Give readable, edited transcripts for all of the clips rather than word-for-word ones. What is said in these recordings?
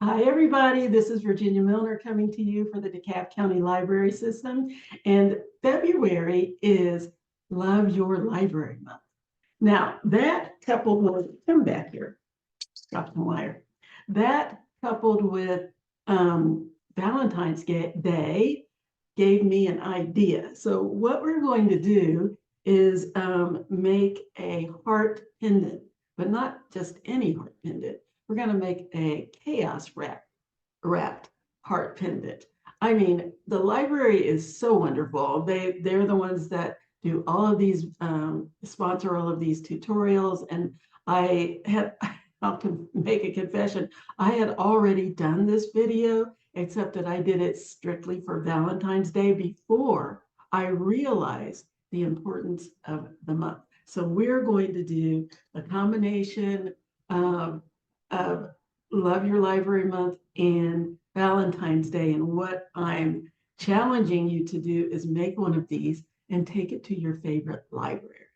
Hi, everybody. This is Virginia Milner coming to you for the DeKalb County Library System. And February is Love Your Library Month. Now, that coupled with, come back here, drop the wire. That coupled with Valentine's Day gave me an idea. So what we're going to do is make a heart pendant, but not just any heart pendant. We're going to make a chaos wrapped heart pendant. I mean, the library is so wonderful. They're the ones that do all of these, sponsor all of these tutorials. And I'll make a confession. I had already done this video, except that I did it strictly for Valentine's Day before I realized the importance of the month. So we're going to do a combination of Love Your Library Month and Valentine's Day. And what I'm challenging you to do is make one of these and take it to your favorite library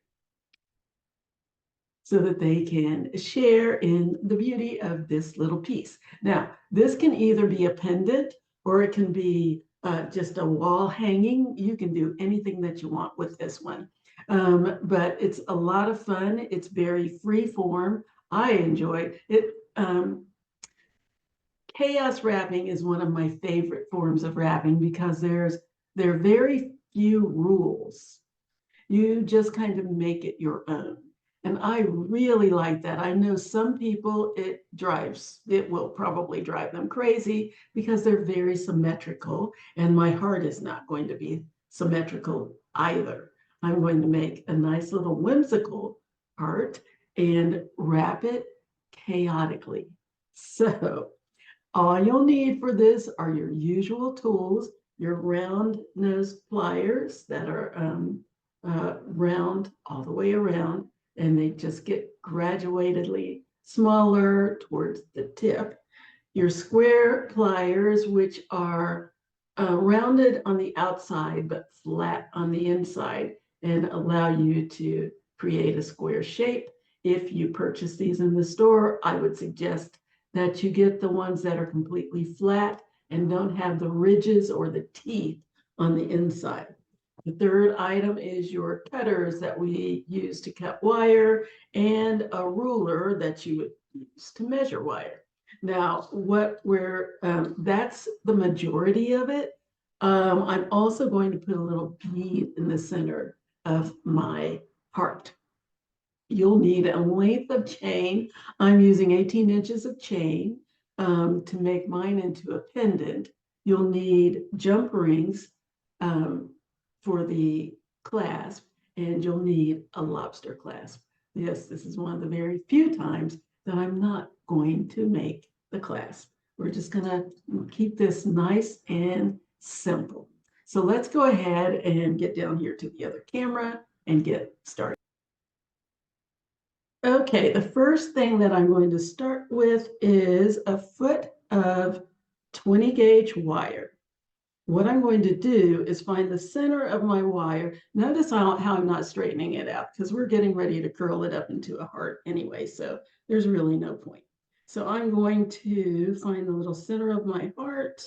so that they can share in the beauty of this little piece. Now, this can either be a pendant or it can be just a wall hanging. You can do anything that you want with this one. But it's a lot of fun. It's very free form. I enjoy it. Chaos wrapping is one of my favorite forms of wrapping because there are very few rules. You just kind of make it your own. And I really like that. I know some people it will probably drive them crazy because they're very symmetrical, and my heart is not going to be symmetrical either. I'm going to make a nice little whimsical heart and wrap it chaotically. So all you'll need for this are your usual tools, your round nose pliers that are round all the way around, and they just get graduatedly smaller towards the tip. Your square pliers, which are rounded on the outside but flat on the inside, and allow you to create a square shape. If you purchase these in the store, I would suggest that you get the ones that are completely flat and don't have the ridges or the teeth on the inside. The third item is your cutters that we use to cut wire and a ruler that you would use to measure wire. Now, that's the majority of it. I'm also going to put a little bead in the center of my heart. You'll need a length of chain. I'm using 18 inches of chain to make mine into a pendant. You'll need jump rings for the clasp, and you'll need a lobster clasp. Yes, this is one of the very few times that I'm not going to make the clasp. We're just gonna keep this nice and simple. So let's go ahead and get down here to the other camera and get started. Okay, the first thing that I'm going to start with is a foot of 20 gauge wire. What I'm going to do is find the center of my wire. Notice how I'm not straightening it out because we're getting ready to curl it up into a heart anyway, so there's really no point. So I'm going to find the little center of my heart,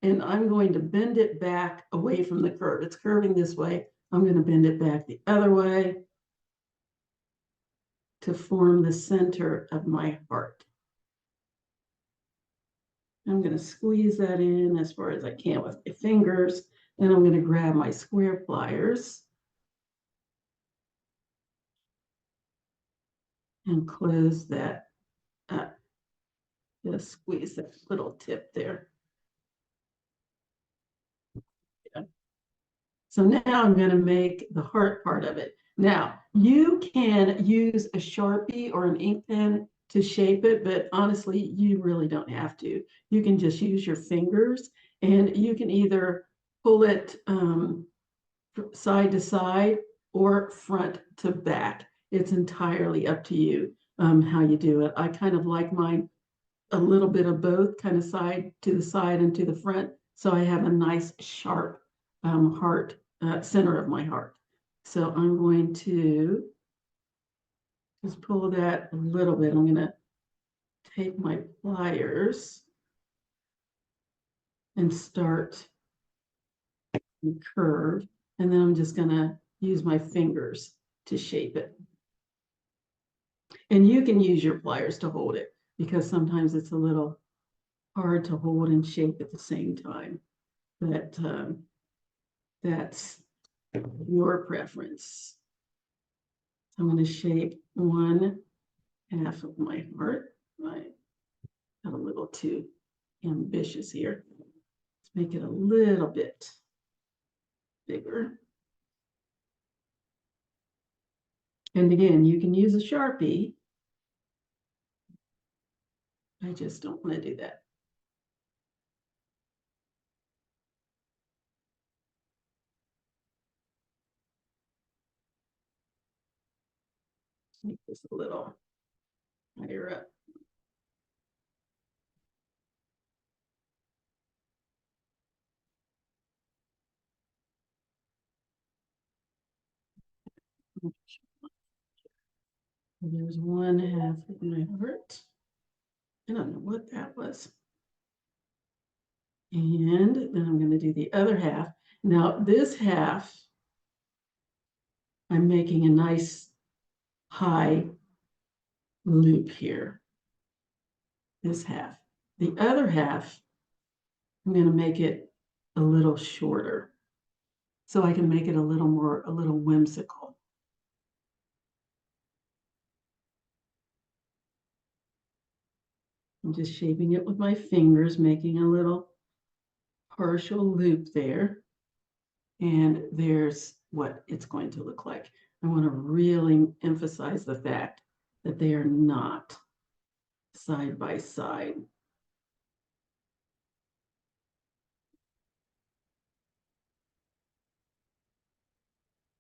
and I'm going to bend it back away from the curve. It's curving this way. I'm going to bend it back the other way to form the center of my heart. I'm going to squeeze that in as far as I can with my fingers. Then I'm going to grab my square pliers and close that up. Just squeeze that little tip there. Yeah. So now I'm going to make the heart part of it. Now, you can use a Sharpie or an ink pen to shape it, but honestly, you really don't have to. You can just use your fingers, and you can either pull it side to side or front to back. It's entirely up to you how you do it. I kind of like mine a little bit of both, kind of side to the side and to the front, so I have a nice sharp heart, center of my heart. So I'm going to just pull that a little bit. I'm going to take my pliers and start the curve, and then I'm just going to use my fingers to shape it. And you can use your pliers to hold it because sometimes it's a little hard to hold and shape at the same time. But that's your preference. So I'm going to shape one half of my heart. I got a little too ambitious here. Let's make it a little bit bigger. And again, you can use a Sharpie. I just don't want to do that. Make this a little higher up. There's one half of my heart. I don't know what that was. And then I'm going to do the other half. Now this half, I'm making a nice high loop here. This half. The other half, I'm going to make it a little shorter so I can make it a little whimsical. I'm just shaping it with my fingers, making a little partial loop there. And there's what it's going to look like. I want to really emphasize the fact that they are not side by side.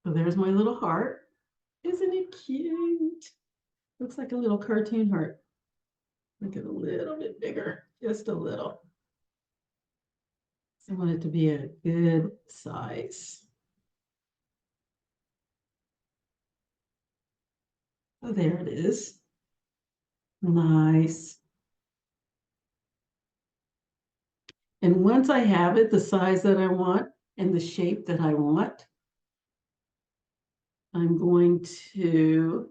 So there's my little heart. Isn't it cute? Looks like a little cartoon heart. Make it a little bit bigger, just a little. I want it to be a good size. So there it is. Nice. And once I have it the size that I want and the shape that I want, I'm going to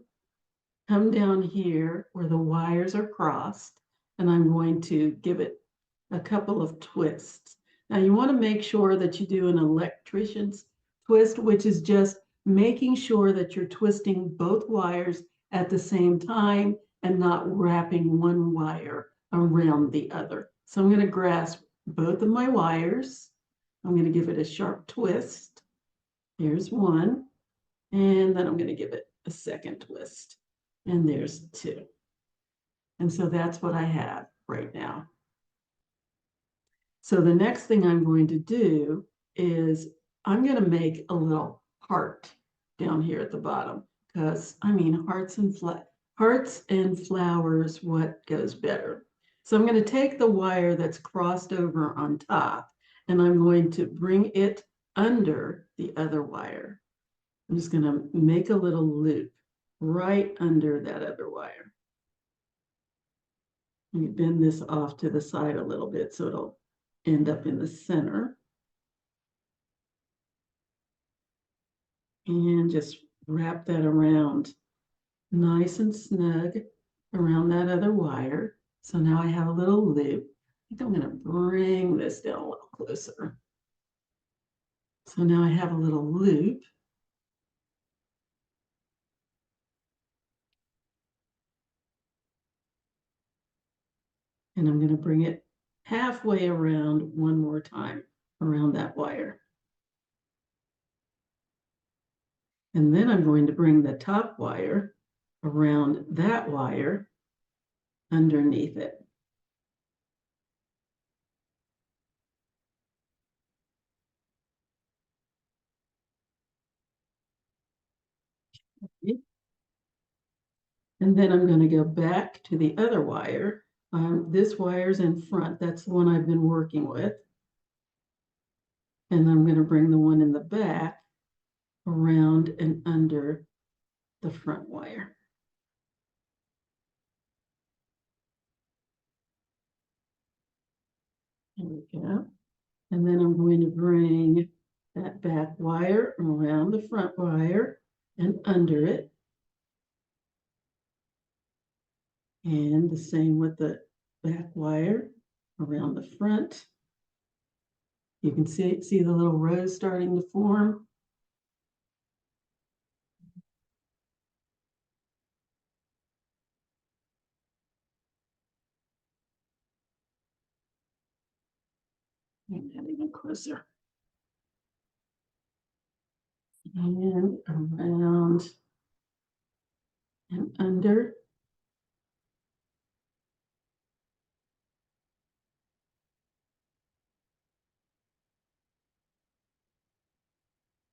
come down here where the wires are crossed, and I'm going to give it a couple of twists. Now you want to make sure that you do an electrician's twist, which is just making sure that you're twisting both wires at the same time and not wrapping one wire around the other. So I'm going to grasp both of my wires. I'm going to give it a sharp twist. Here's one. And then I'm going to give it a second twist. And there's two. And so that's what I have right now. So the next thing I'm going to do is I'm going to make a little heart down here at the bottom, because I mean, hearts and flowers, what goes better? So I'm going to take the wire that's crossed over on top, and I'm going to bring it under the other wire. I'm just going to make a little loop right under that other wire. Let me bend this off to the side a little bit so it'll end up in the center. And just wrap that around nice and snug around that other wire. So now I have a little loop. I think I'm going to bring this down a little closer. So now I have a little loop. And I'm going to bring it halfway around one more time around that wire. And then I'm going to bring the top wire around that wire underneath it. And then I'm going to go back to the other wire. This wire's in front. That's the one I've been working with. And I'm going to bring the one in the back around and under the front wire. There we go. And then I'm going to bring that back wire around the front wire and under it. And the same with the back wire around the front. You can see the little rose starting to form. Bring that even closer. And around and under.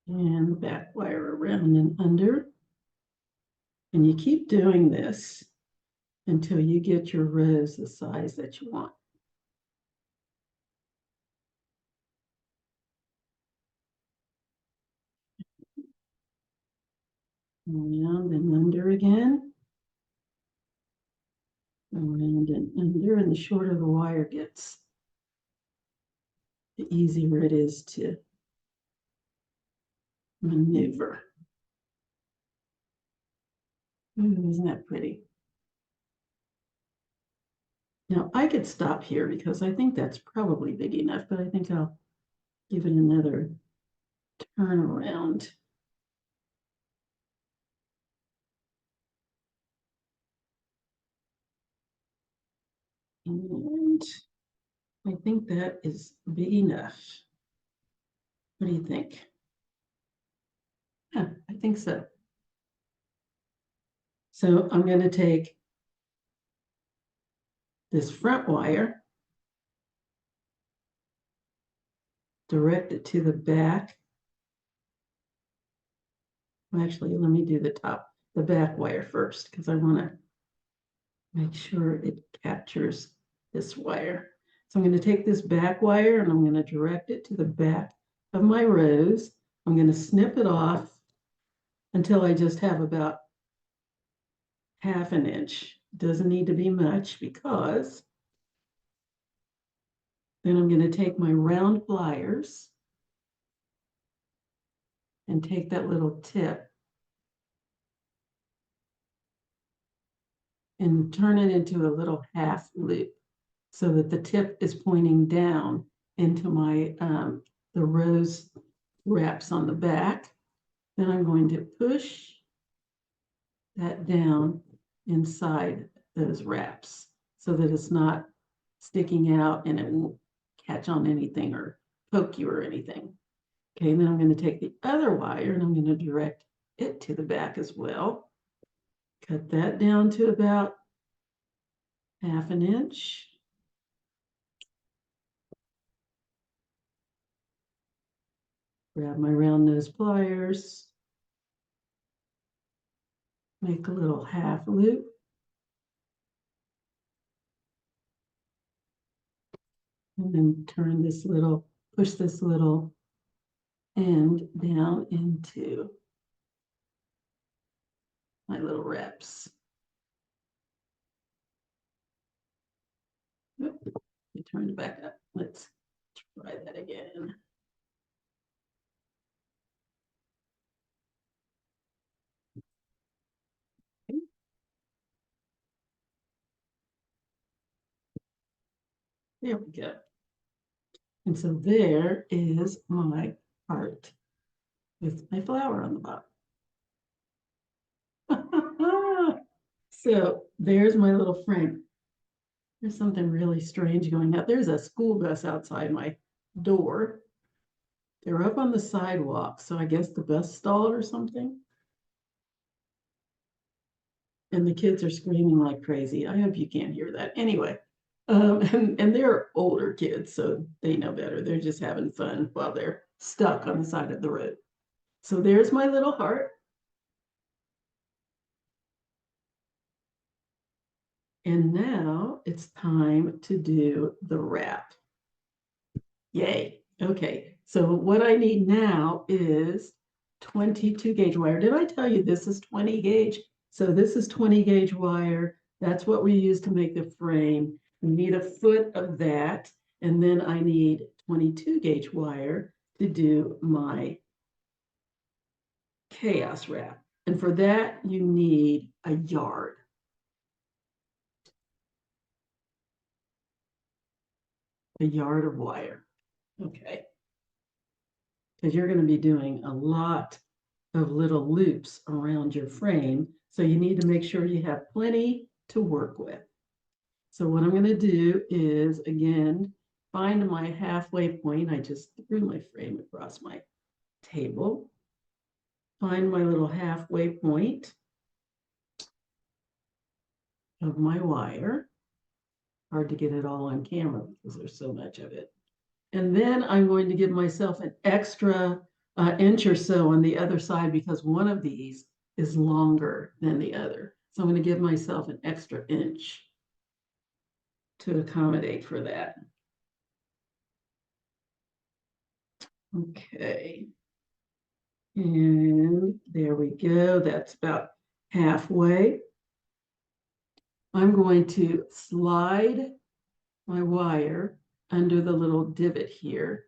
And the back wire around and under. And you keep doing this until you get your rose the size that you want. Around and under again. Around and under, and the shorter the wire gets, the easier it is to maneuver. Ooh, isn't that pretty? Now I could stop here because I think that's probably big enough, but I think I'll give it another turn around. And I think that is big enough. What do you think? Yeah, I think so. So I'm going to take this front wire, direct it to the back. Actually, let me do the back wire first, because I want to make sure it captures this wire. So I'm going to take this back wire and I'm going to direct it to the back of my rose. I'm going to snip it off until I just have about ½ inch. Doesn't need to be much, because then I'm going to take my round pliers and take that little tip and turn it into a little half loop so that the tip is pointing down into my the rose wraps on the back. Then I'm going to push that down inside those wraps so that it's not sticking out and it won't catch on anything or poke you or anything. Okay, and then I'm going to take the other wire and I'm going to direct it to the back as well. Cut that down to about ½ inch. Grab my round nose pliers. Make a little half loop. And then turn this little, push this little end down into my little wraps. Oop, you turned it back up. Let's try that again. Okay. There we go. And so there is my heart with my flower on the bottom. So there's my little frame. There's something really strange going up. There's a school bus outside my door. They're up on the sidewalk, so I guess the bus stalled or something. And the kids are screaming like crazy. I hope you can't hear that. Anyway, and they're older kids, so they know better. They're just having fun while they're stuck on the side of the road. So there's my little heart. And now it's time to do the wrap. Yay. Okay, so what I need now is 22 gauge wire. Did I tell you this is 20 gauge? So this is 20 gauge wire. That's what we use to make the frame. We need a foot of that. And then I need 22 gauge wire to do my chaos wrap. And for that, you need a yard. A yard of wire. Okay. Because you're going to be doing a lot of little loops around your frame. So you need to make sure you have plenty to work with. So what I'm going to do is, again, find my halfway point. I just threw my frame across my table. Find my little halfway point of my wire. Hard to get it all on camera because there's so much of it. And then I'm going to give myself an extra inch or so on the other side because one of these is longer than the other. So I'm going to give myself an extra inch to accommodate for that. Okay. And there we go. That's about halfway. I'm going to slide my wire under the little divot here.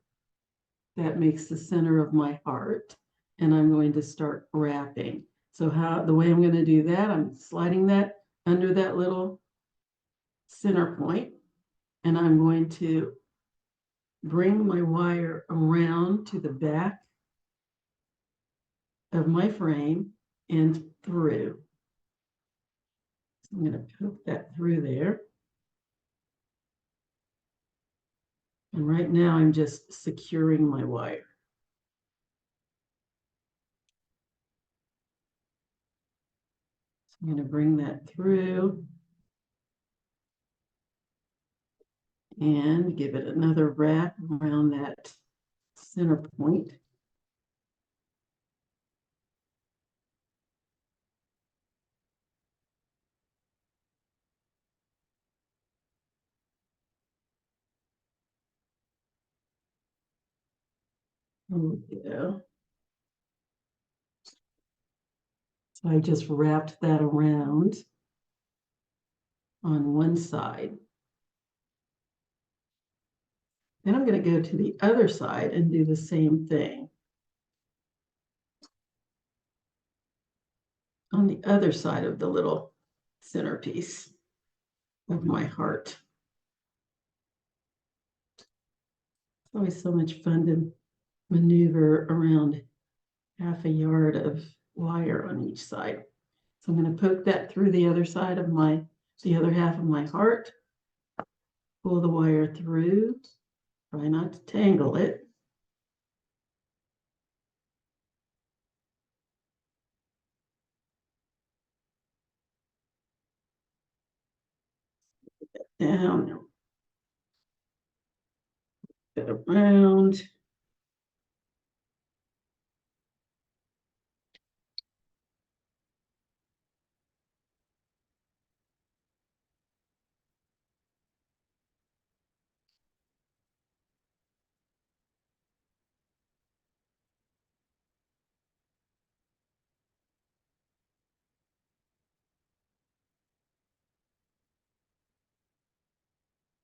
That makes the center of my heart. And I'm going to start wrapping. So the way I'm going to do that, I'm sliding that under that little center point, and I'm going to bring my wire around to the back of my frame and through. So I'm going to poke that through there. And right now I'm just securing my wire. So I'm going to bring that through and give it another wrap around that center point. There we go. So I just wrapped that around on one side. Then I'm going to go to the other side and do the same thing on the other side of the little centerpiece of my heart. It's always so much fun to maneuver around half a yard of wire on each side. So I'm going to poke that through the other side of the other half of my heart, pull the wire through, try not to tangle it. Down, get around.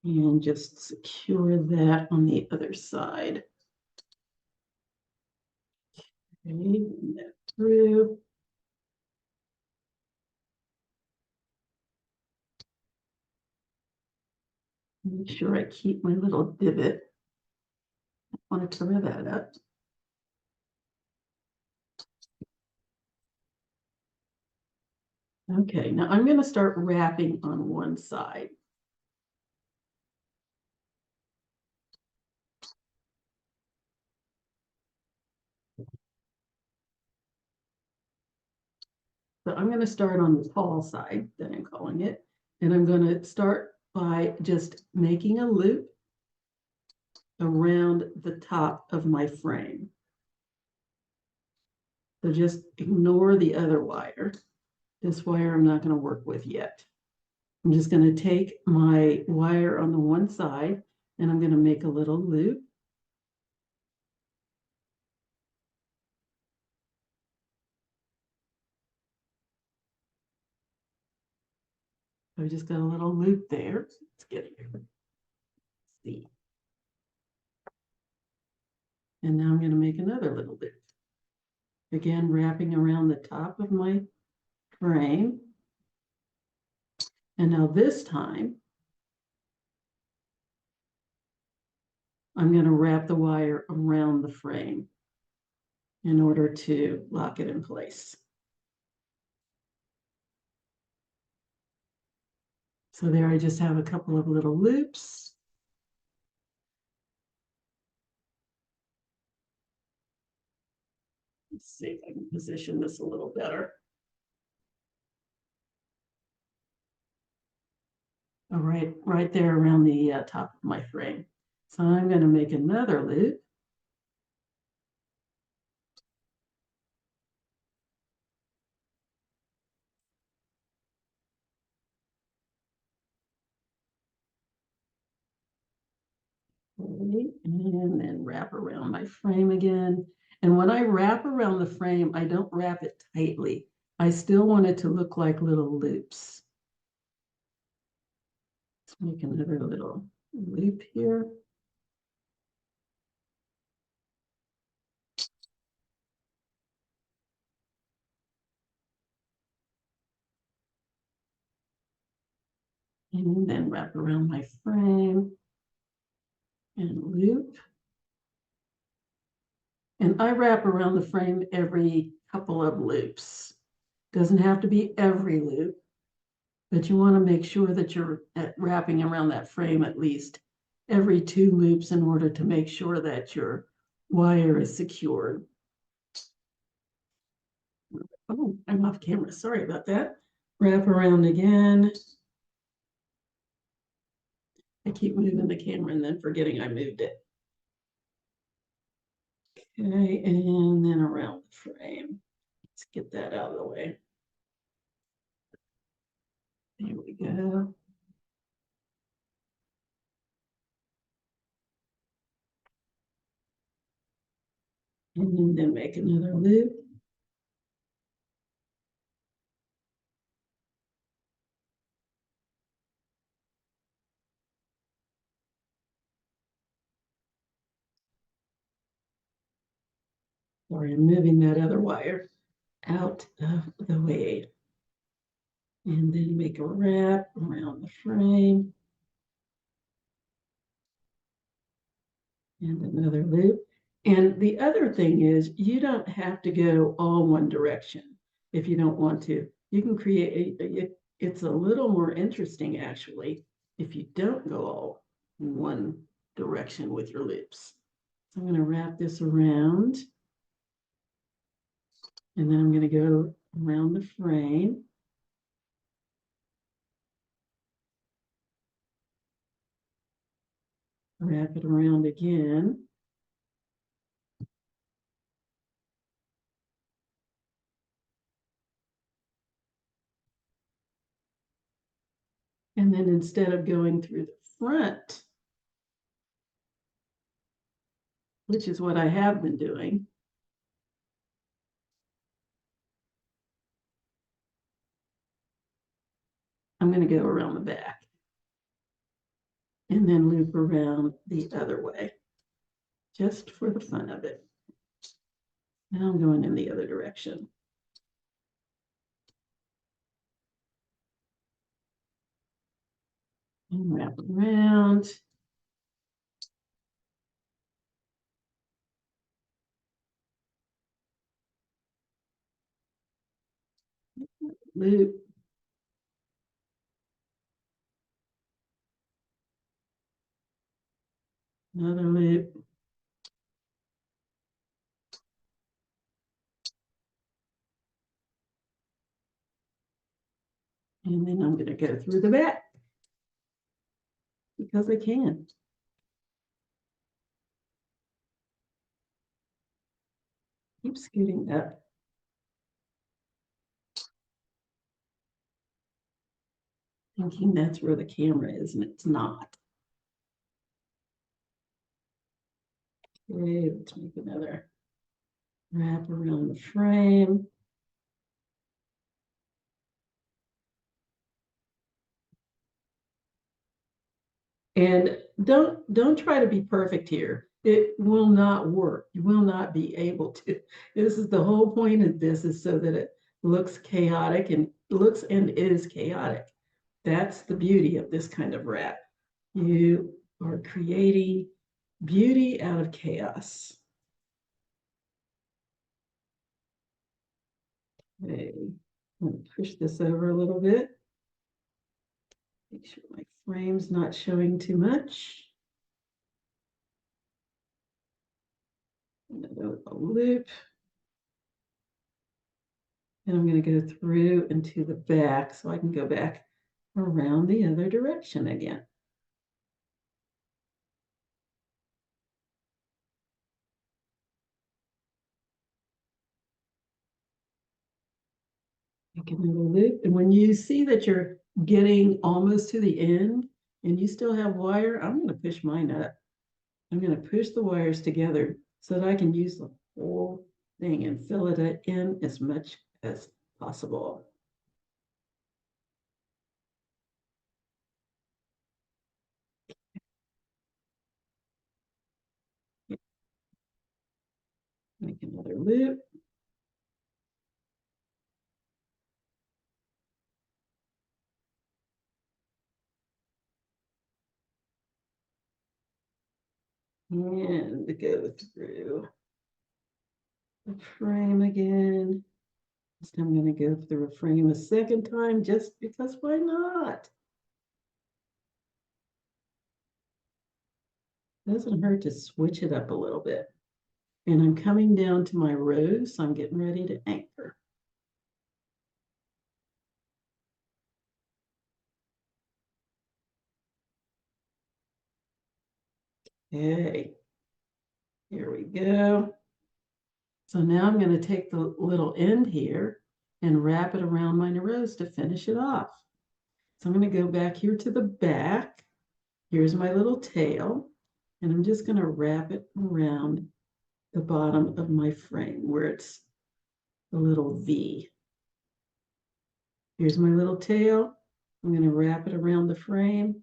And just secure that on the other side. Okay, bring that through. Make sure I keep my little divot. I want to cover that up. Okay, now I'm going to start wrapping on one side. So I'm going to start on the tall side, that I'm calling it, and I'm going to start by just making a loop around the top of my frame. So just ignore the other wire. This wire I'm not going to work with yet. I'm just going to take my wire on the one side and I'm going to make a little loop. I just got a little loop there. Let's get here. Let's see. And now I'm going to make another little loop. Again, wrapping around the top of my frame. And now this time, I'm going to wrap the wire around the frame in order to lock it in place. So there I just have a couple of little loops. Let's see if I can position this a little better. All right, right there around the top of my frame. So I'm going to make another loop. And then wrap around my frame again. And when I wrap around the frame, I don't wrap it tightly. I still want it to look like little loops. Let's make another little loop here. And then wrap around my frame and loop. And I wrap around the frame every couple of loops. Doesn't have to be every loop, but you want to make sure that you're wrapping around that frame at least every 2 loops in order to make sure that your wire is secured. Oh, I'm off camera. Sorry about that. Wrap around again. I keep moving the camera and then forgetting I moved it. Okay, and then around the frame. Let's get that out of the way. There we go. And then make another loop. Sorry, I'm moving that other wire out of the way. And then make a wrap around the frame. And another loop. And the other thing is you don't have to go all one direction if you don't want to. You can create it's a little more interesting actually if you don't go all one direction with your loops. So I'm going to wrap this around. And then I'm going to go around the frame. Wrap it around again. And then instead of going through the front, which is what I have been doing, I'm going to go around the back and then loop around the other way, just for the fun of it. Now I'm going in the other direction. And wrap around. Loop. Another loop. And then I'm going to go through the back because I can. Keep scooting up. Thinking that's where the camera is, and it's not. Okay, let's make another wrap around the frame. And don't try to be perfect here. it will not work. You will not be able to. This is the whole point of this, is so that it looks chaotic and looks and is chaotic. That's the beauty of this kind of wrap. You are creating beauty out of chaos. Okay, I'm going to push this over a little bit. Make sure my frame's not showing too much. Another loop. And I'm going to go through into the back so I can go back around the other direction again. Make another loop. And when you see that you're getting almost to the end and you still have wire, I'm going to push mine up. I'm going to push the wires together so that I can use the whole thing and fill it in as much as possible. Make another loop. And go through the frame again. This time I'm going to go through a frame a second time just because why not? Doesn't hurt to switch it up a little bit. And I'm coming down to my rose, so I'm getting ready to anchor. Okay, here we go. So now I'm going to take the little end here and wrap it around my rose to finish it off. So I'm going to go back here to the back. Here's my little tail, and I'm just going to wrap it around the bottom of my frame where it's a little V. Here's my little tail. I'm going to wrap it around the frame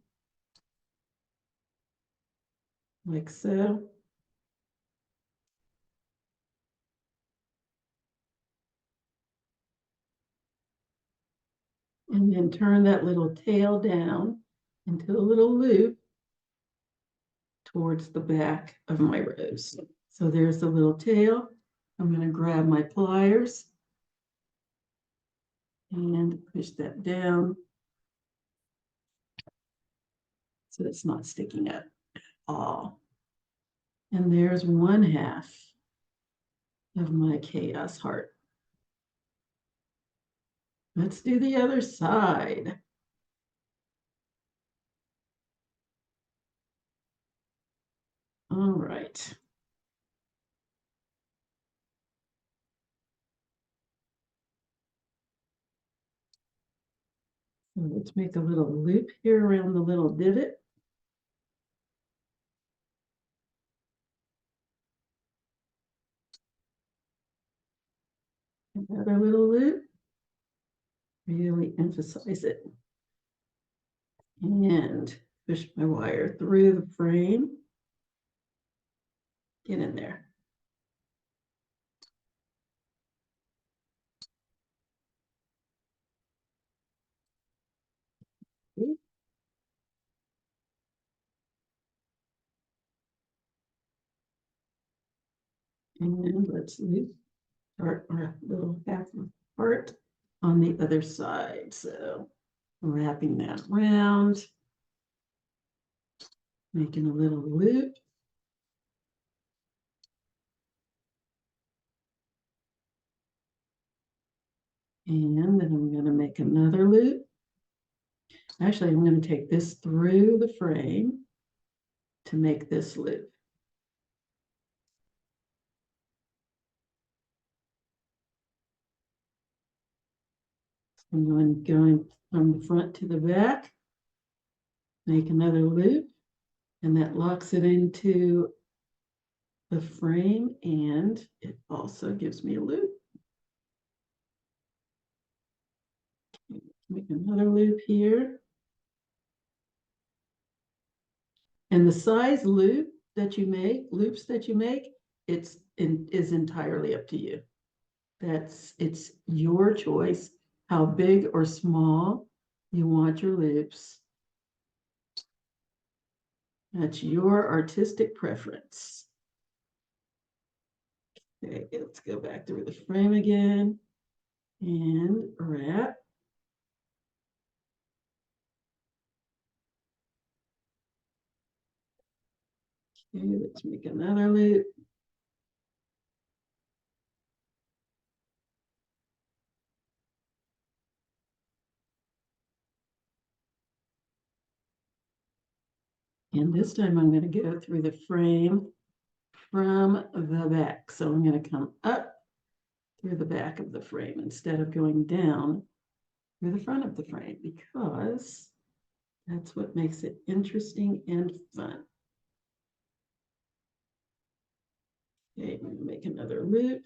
like so. And then turn that little tail down into a little loop towards the back of my rose. So there's the little tail. I'm going to grab my pliers and push that down so it's not sticking up at all. And there's one half of my chaos heart. Let's do the other side. All right. So let's make a little loop here around the little divot. Another little loop. Really emphasize it. And push my wire through the frame. Get in there. Okay. And let's leave our little half part on the other side. So wrapping that around, making a little loop. And then I'm going to make another loop. Actually, I'm going to take this through the frame to make this loop. I'm going from the front to the back, make another loop, and that locks it into the frame, and it also gives me a loop. Make another loop here. And the size loop that you make, loops that you make, is entirely up to you. It's your choice how big or small you want your loops. That's your artistic preference. Okay, let's go back through the frame again and wrap. Okay, let's make another loop. And this time I'm going to go through the frame from the back. So I'm going to come up through the back of the frame instead of going down through the front of the frame, because that's what makes it interesting and fun. Okay, I'm going to make another loop.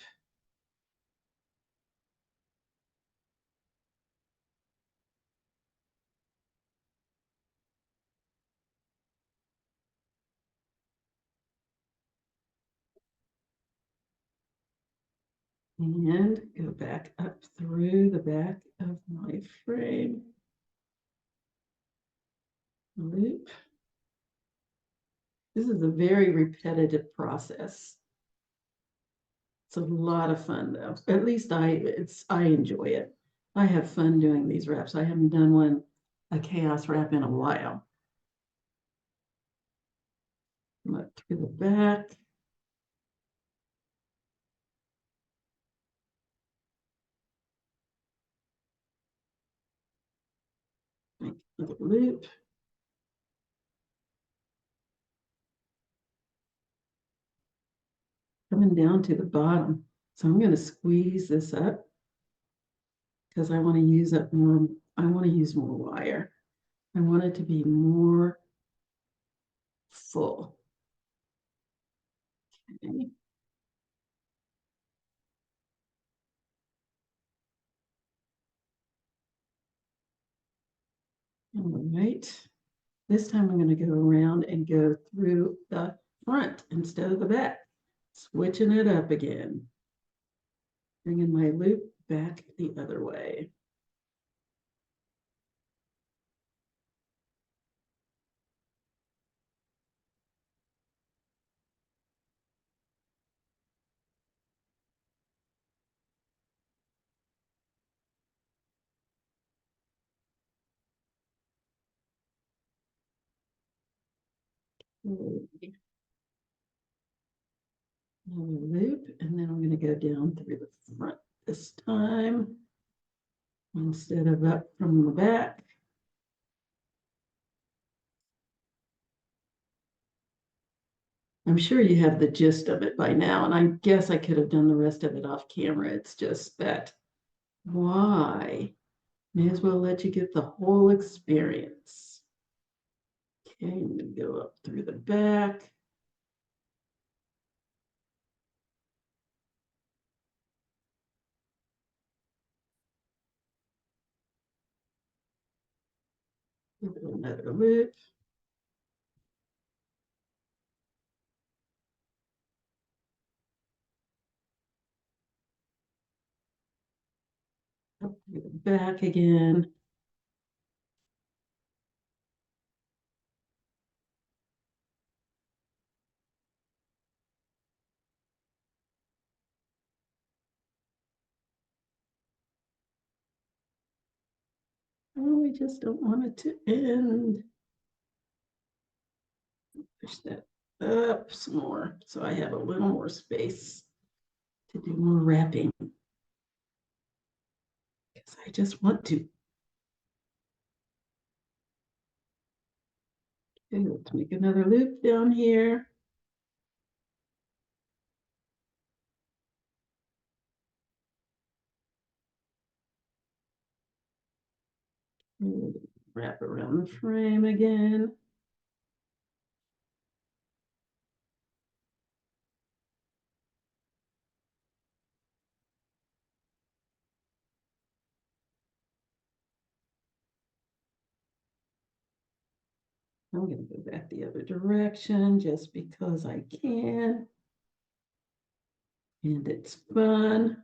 And go back up through the back of my frame. Loop. This is a very repetitive process. It's a lot of fun though. At least I enjoy it. I have fun doing these wraps. I haven't done a chaos wrap in a while. Look through the back. Make another loop. Coming down to the bottom. So I'm going to squeeze this up because I want to use up more. I want to use more wire. I want it to be more full. Okay. All right. This time I'm going to go around and go through the front instead of the back. Switching it up again. Bringing my loop back the other way. Another loop, and then I'm going to go down through the front this time instead of up from the back. I'm sure you have the gist of it by now, and I guess I could have done the rest of it off camera. It's just that why? May as well let you get the whole experience. Okay, I'm going to go up through the back. Give it another loop. Up through the back again. Oh, we just don't want it to end. Push that up some more so I have a little more space to do more wrapping. Because I just want to. Okay, let's make another loop down here. Wrap around the frame again. I'm going to go back the other direction just because I can. And it's fun.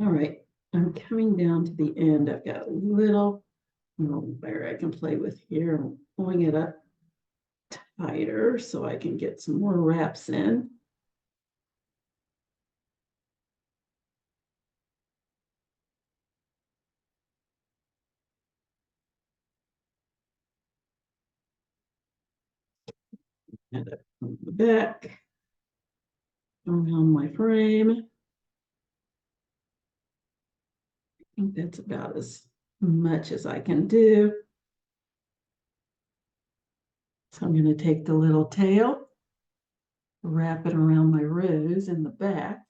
All right, I'm coming down to the end. I've got a little where I can play with here. I'm pulling it up tighter so I can get some more wraps in. And up from the back around my frame. I think that's about as much as I can do. So I'm going to take the little tail, wrap it around my rose in the back.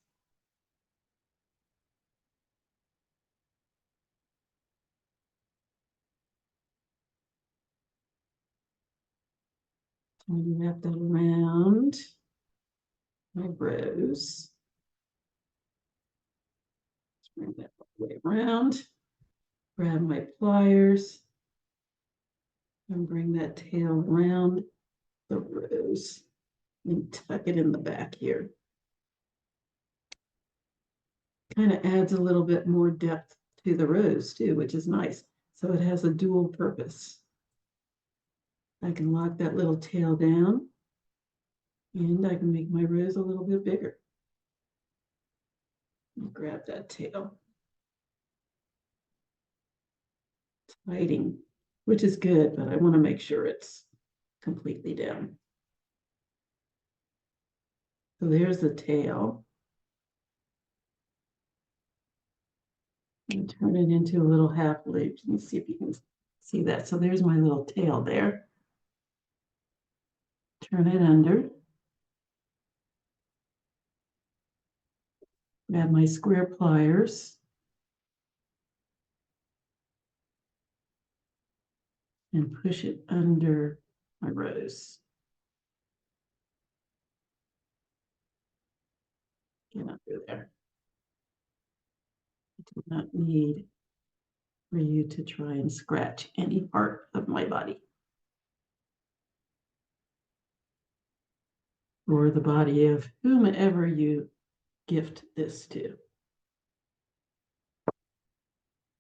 And wrap that around my rose. Let's bring that all the way around. Grab my pliers and bring that tail around the rose and tuck it in the back here. Kind of adds a little bit more depth to the rose too, which is nice. So it has a dual purpose. I can lock that little tail down and I can make my rose a little bit bigger. Grab that tail. Hiding, which is good, but I want to make sure it's completely down. So there's the tail. And turn it into a little half loop. Let me see if you can see that. So there's my little tail there. Turn it under. Grab my square pliers. And push it under my rose. Get under there. I do not need for you to try and scratch any part of my body or the body of whomever you gift this to.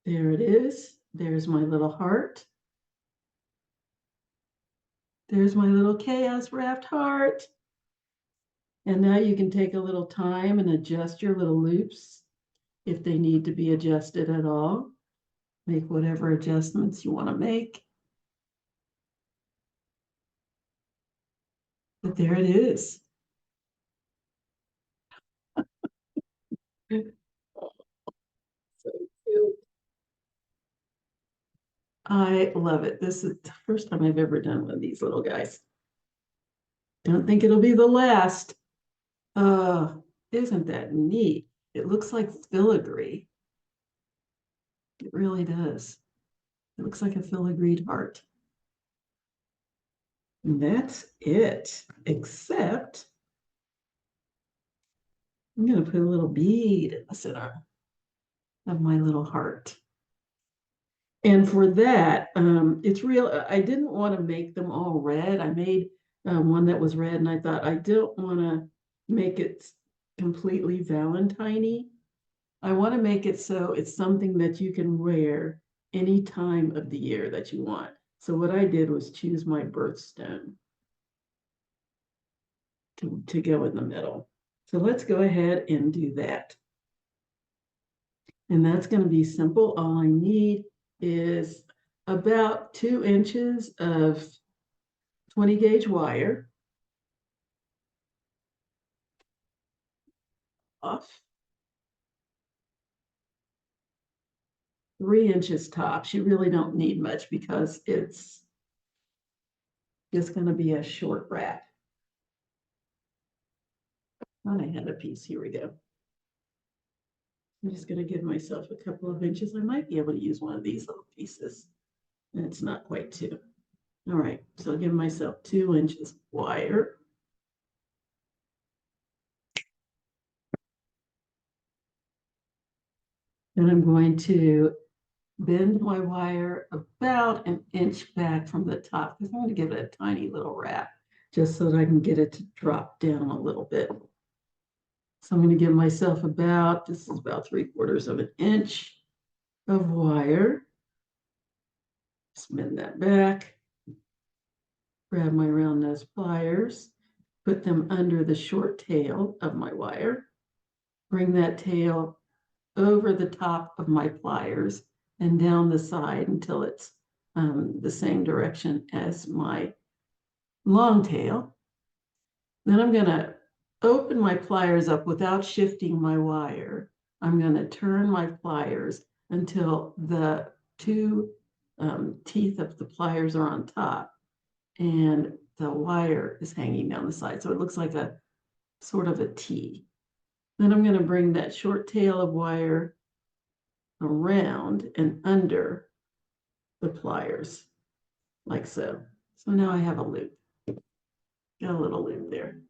There it is. There's my little heart. There's my little chaos wrapped heart. And now you can take a little time and adjust your little loops if they need to be adjusted at all. Make whatever adjustments you want to make. But there it is. So cute. I love it. This is the first time I've ever done one of these little guys. Don't think it'll be the last. Isn't that neat? It looks like filigree. It really does. It looks like a filigreed heart. And that's it, except I'm going to put a little bead in the center of my little heart. And for that, it's real. I didn't want to make them all red. I made one that was red, and I thought I don't want to make it completely Valentine-y. I want to make it so it's something that you can wear any time of the year that you want. So what I did was choose my birthstone to go in the middle. So let's go ahead and do that. And that's going to be simple. All I need is about 2 inches of 20 gauge wire off, 3 inches tops. You really don't need much because it's just going to be a short wrap. Thought I had a piece. Here we go. I'm just going to give myself a couple of inches. I might be able to use one of these little pieces. And it's not quite 2. All right, so I'll give myself 2 inches wire. And I'm going to bend my wire about an inch back from the top because I'm going to give it a tiny little wrap just so that I can get it to drop down a little bit. So I'm going to give myself about, this is about 3/4 of an inch of wire. Spin that back. Grab my round nose pliers, put them under the short tail of my wire. Bring that tail over the top of my pliers and down the side until it's the same direction as my long tail. Then I'm going to open my pliers up without shifting my wire. I'm going to turn my pliers until the 2 teeth of the pliers are on top and the wire is hanging down the side. So it looks like a sort of a T. Then I'm going to bring that short tail of wire around and under the pliers, like so. So now I have a loop. Got a little loop there.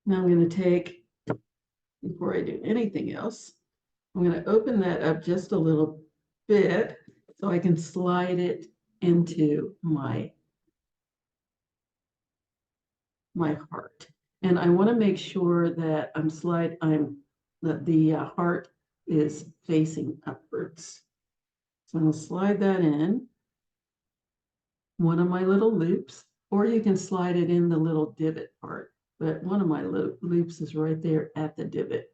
Now I'm going to take, before I do anything else, I'm going to open that up just a little bit so I can slide it into my heart. And I want to make sure that that the heart is facing upwards. So I'm going to slide that in one of my little loops, or you can slide it in the little divot part. But one of my loops is right there at the divot.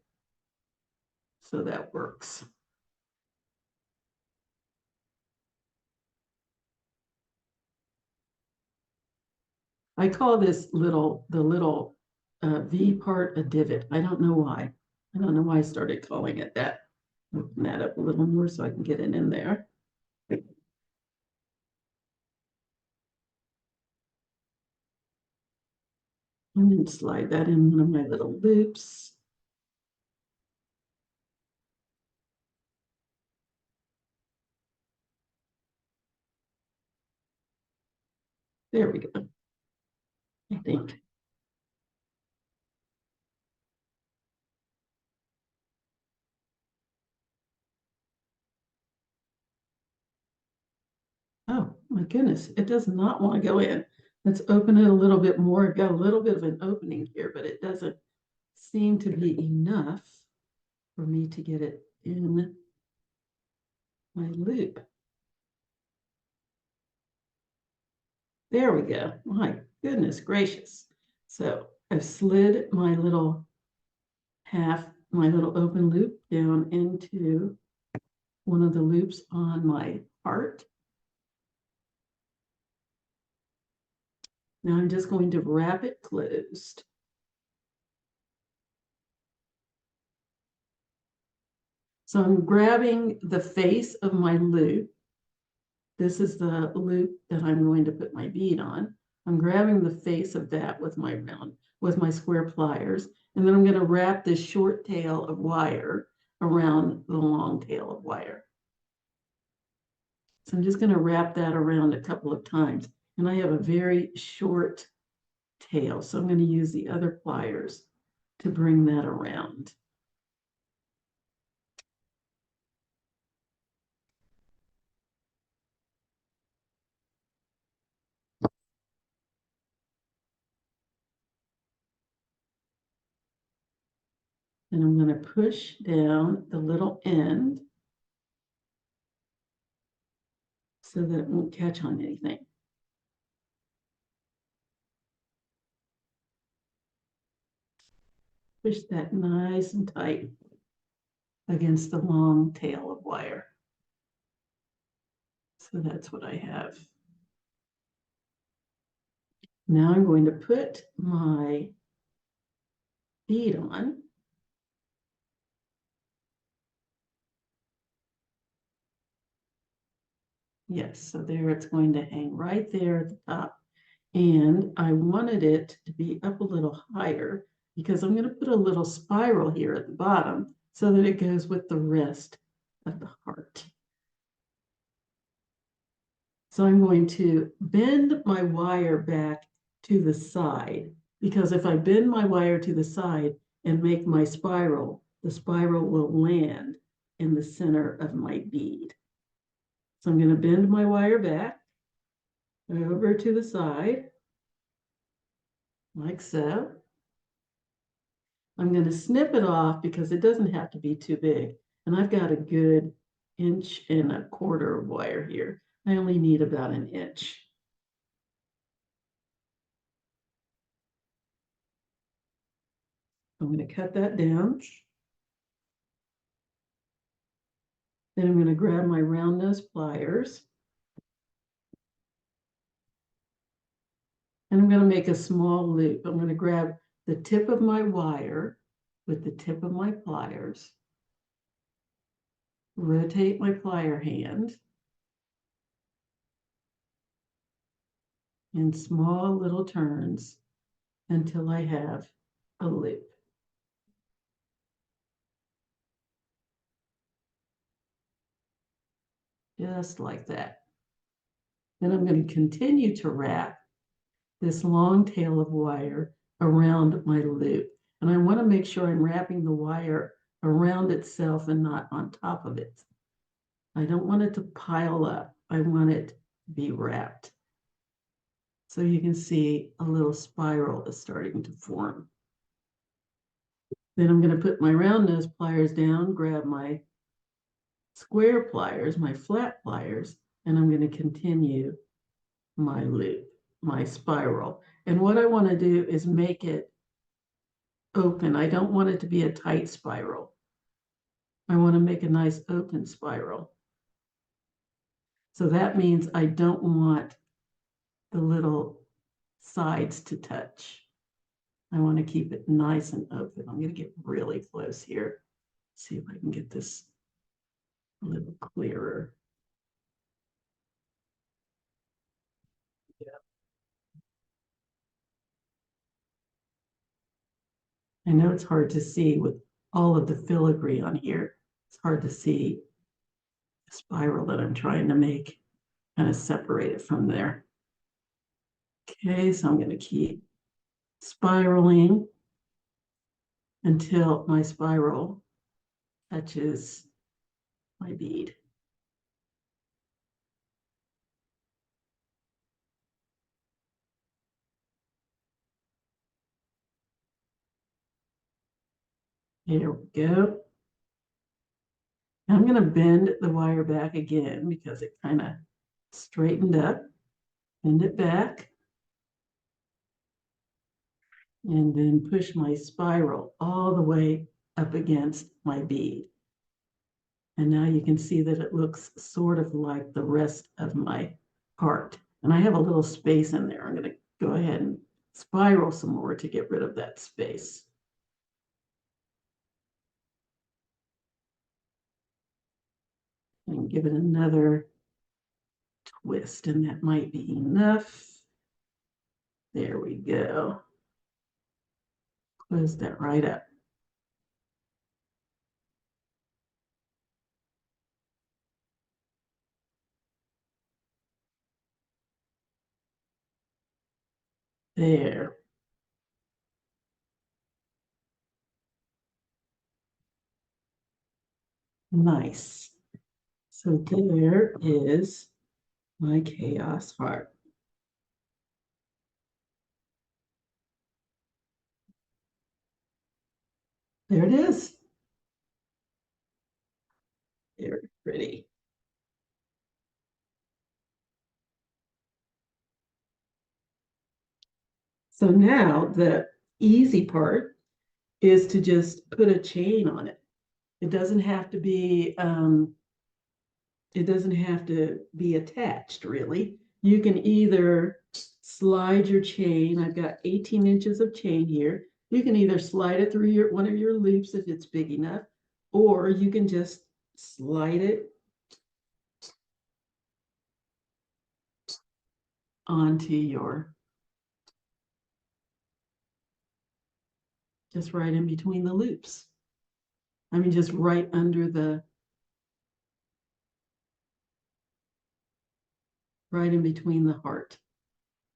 So that works. I call this the little V part a divot. I don't know why. I don't know why I started calling it that. Open that up a little more so I can get it in there. And then slide that in one of my little loops. There we go. I think. Oh my goodness, it does not want to go in. Let's open it a little bit more. I've got a little bit of an opening here, but it doesn't seem to be enough for me to get it in my loop. There we go. My goodness gracious. So I've slid my little open loop down into one of the loops on my heart. Now I'm just going to wrap it closed. So I'm grabbing the face of my loop. This is the loop that I'm going to put my bead on. I'm grabbing the face of that with my square pliers, and then I'm going to wrap this short tail of wire around the long tail of wire. So I'm just going to wrap that around a couple of times. And I have a very short tail, so I'm going to use the other pliers to bring that around. And I'm going to push down the little end so that it won't catch on anything. Push that nice and tight against the long tail of wire. So that's what I have. Now I'm going to put my bead on. Yes, so there it's going to hang right there at the top. And I wanted it to be up a little higher because I'm going to put a little spiral here at the bottom so that it goes with the rest of the heart. So I'm going to bend my wire back to the side, because if I bend my wire to the side and make my spiral, the spiral will land in the center of my bead. So I'm going to bend my wire back over to the side, like so. I'm going to snip it off because it doesn't have to be too big. And I've got a good 1.25 inches of wire here. I only need about 1 inch. I'm going to cut that down. Then I'm going to grab my round nose pliers. And I'm going to make a small loop. I'm going to grab the tip of my wire with the tip of my pliers, rotate my plier hand in small little turns until I have a loop. Just like that. Then I'm going to continue to wrap this long tail of wire around my loop. And I want to make sure I'm wrapping the wire around itself and not on top of it. I don't want it to pile up. I want it to be wrapped. So you can see a little spiral is starting to form. Then I'm going to put my round nose pliers down, grab my square pliers, my flat pliers, and I'm going to continue my loop, my spiral. And what I want to do is make it open. I don't want it to be a tight spiral. I want to make a nice open spiral. So that means I don't want the little sides to touch. I want to keep it nice and open. I'm going to get really close here. See if I can get this a little clearer. Yeah. I know it's hard to see with all of the filigree on here. It's hard to see the spiral that I'm trying to make, kind of separate it from there. Okay, so I'm going to keep spiraling until my spiral touches my bead. Here we go. Now I'm going to bend the wire back again because it kind of straightened up. Bend it back. And then push my spiral all the way up against my bead. And now you can see that it looks sort of like the rest of my heart. And I have a little space in there. I'm going to go ahead and spiral some more to get rid of that space. And give it another twist, and that might be enough. There we go. Close that right up. There. Nice. So there is my chaos heart. There it is. Very pretty. So now the easy part is to just put a chain on it. It doesn't have to be attached really. You can either slide your chain. I've got 18 inches of chain here. You can either slide it through one of your loops if it's big enough, or you can just slide it onto your, just right in between the loops. I mean, just right under the right in between the heart,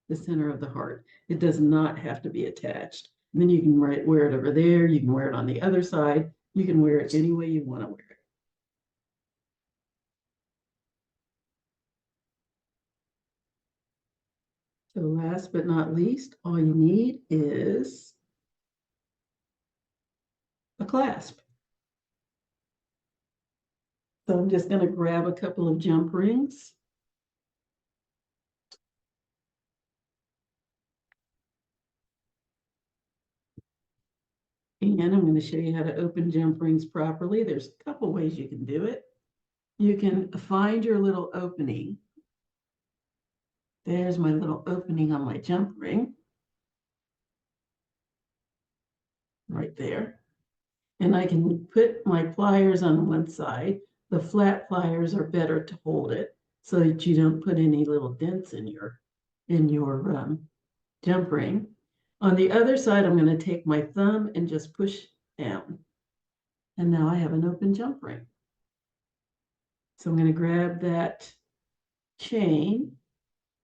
the center of the heart. It does not have to be attached. And then you can wear it over there. You can wear it on the other side. You can wear it any way you want to wear it. So last but not least, all you need is a clasp. So I'm just going to grab a couple of jump rings. And I'm going to show you how to open jump rings properly. There's a couple ways you can do it. You can find your little opening. There's my little opening on my jump ring. Right there. And I can put my pliers on one side. The flat pliers are better to hold it so that you don't put any little dents in your jump ring. On the other side, I'm going to take my thumb and just push down. And now I have an open jump ring. So I'm going to grab that chain,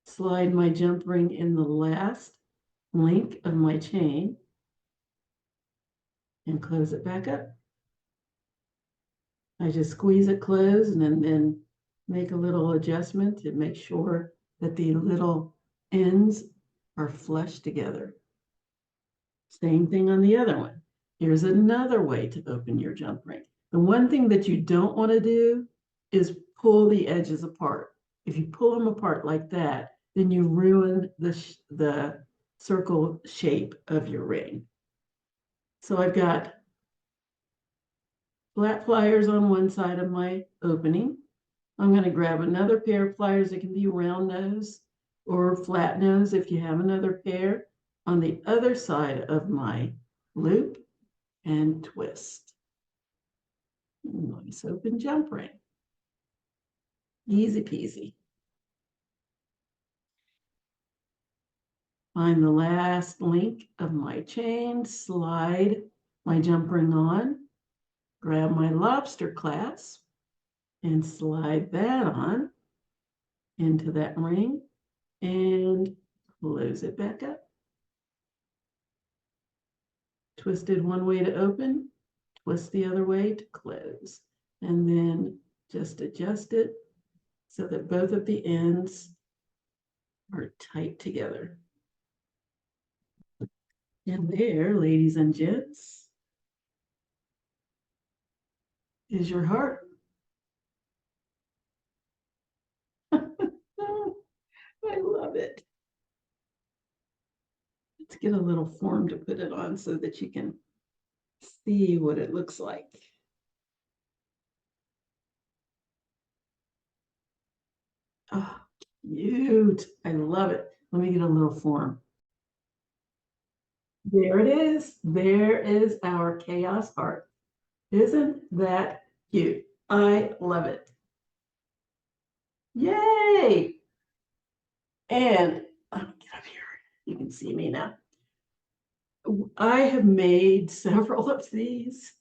slide my jump ring in the last link of my chain, and close it back up. I just squeeze it closed and then make a little adjustment to make sure that the little ends are flush together. Same thing on the other one. Here's another way to open your jump ring. The one thing that you don't want to do is pull the edges apart. If you pull them apart like that, then you ruin the circle shape of your ring. So I've got flat pliers on one side of my opening. I'm going to grab another pair of pliers. It can be round nose or flat nose if you have another pair on the other side of my loop and twist. Nice open jump ring. Easy peasy. Find the last link of my chain, slide my jump ring on, grab my lobster clasp and slide that on into that ring and close it back up. Twisted one way to open, twist the other way to close, and then just adjust it so that both of the ends are tight together. And there, ladies and gents, is your heart. I love it. Let's get a little form to put it on so that you can see what it looks like. Oh, cute. I love it. Let me get a little form. There it is. There is our chaos heart. Isn't that cute? I love it. Yay! And get up here. You can see me now. I have made several of these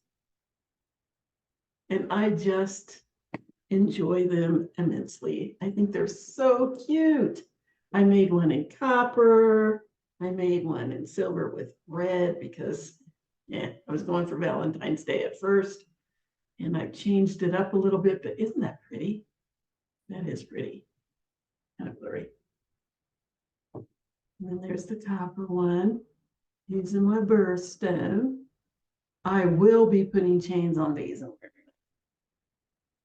and I just enjoy them immensely. I think they're so cute. I made one in copper. I made one in silver with red because I was going for Valentine's Day at first. And I've changed it up a little bit, but isn't that pretty? That is pretty. Kind of blurry. And then there's the copper one using my birthstone. I will be putting chains on these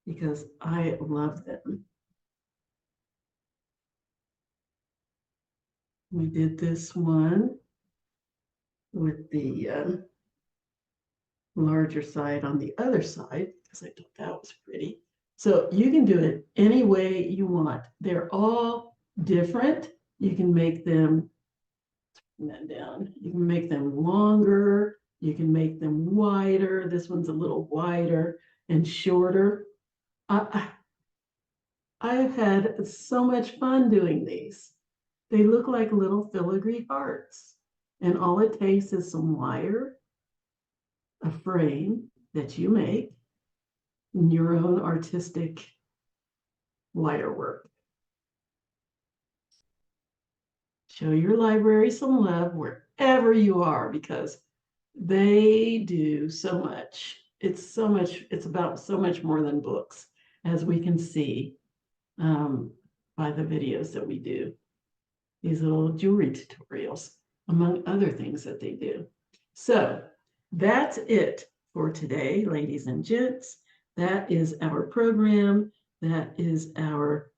because I love them. We did this one with the larger side on the other side because I thought that was pretty. So you can do it any way you want. They're all different. You can make them, turn that down. You can make them longer. You can make them wider. This one's a little wider and shorter. I've had so much fun doing these. They look like little filigree hearts. And all it takes is some wire, a frame that you make, and your own artistic wire work. show your library some love wherever you are, because they do so much. It's about so much more than books, as we can see by the videos that we do. These little jewelry tutorials, among other things that they do. So that's it for today, ladies and gents. That is our program. That is our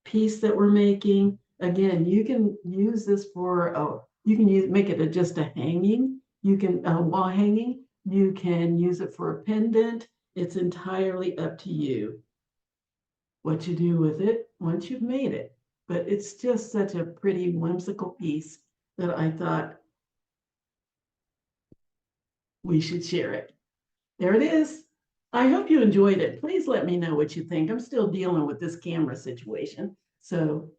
piece that we're making. Again, you can use this for, you can make it just a hanging. You can, wall hanging. You can use it for a pendant. It's entirely up to you what you do with it once you've made it. But it's just such a pretty whimsical piece that I thought we should share it. There it is. I hope you enjoyed it. Please let me know what you think. I'm still dealing with this camera situation, so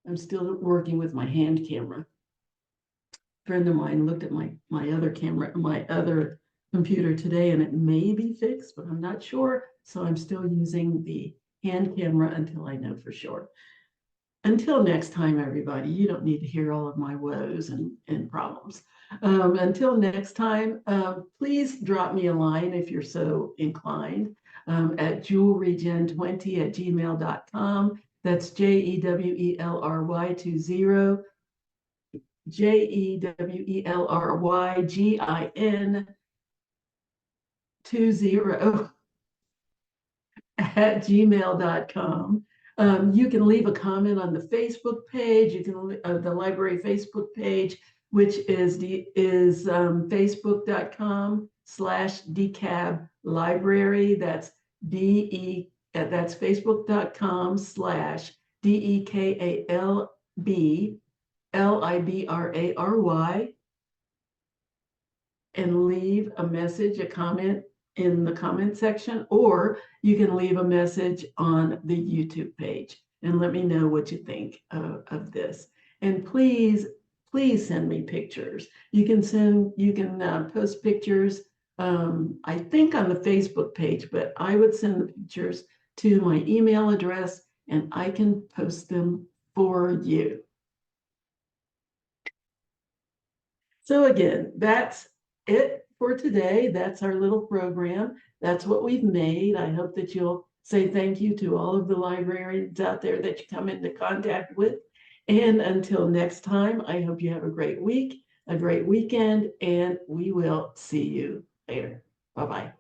I'm still working with my hand camera. A friend of mine looked at my other camera, my other computer today, and it may be fixed, but I'm not sure. So I'm still using the hand camera until I know for sure. Until next time, everybody, you don't need to hear all of my woes and problems. Until next time, please drop me a line if you're so inclined at jewelrygen20@gmail.com. That's JEWELRY20, JEWELRYGIN20 at gmail.com. You can leave a comment on the Facebook page. You can the library Facebook page, which is facebook.com/decab library. That's that's facebook.com/DEKALBLIBRARY, and leave a message, a comment in the comment section, or you can leave a message on the YouTube page and let me know what you think of this. And please, please send me pictures. You can post pictures, I think on the Facebook page, but I would send the pictures to my email address and I can post them for you. So again, that's it for today. That's our little program. That's what we've made. I hope that you'll say thank you to all of the librarians out there that you come into contact with. And until next time, I hope you have a great week, a great weekend, and we will see you later. Bye-bye.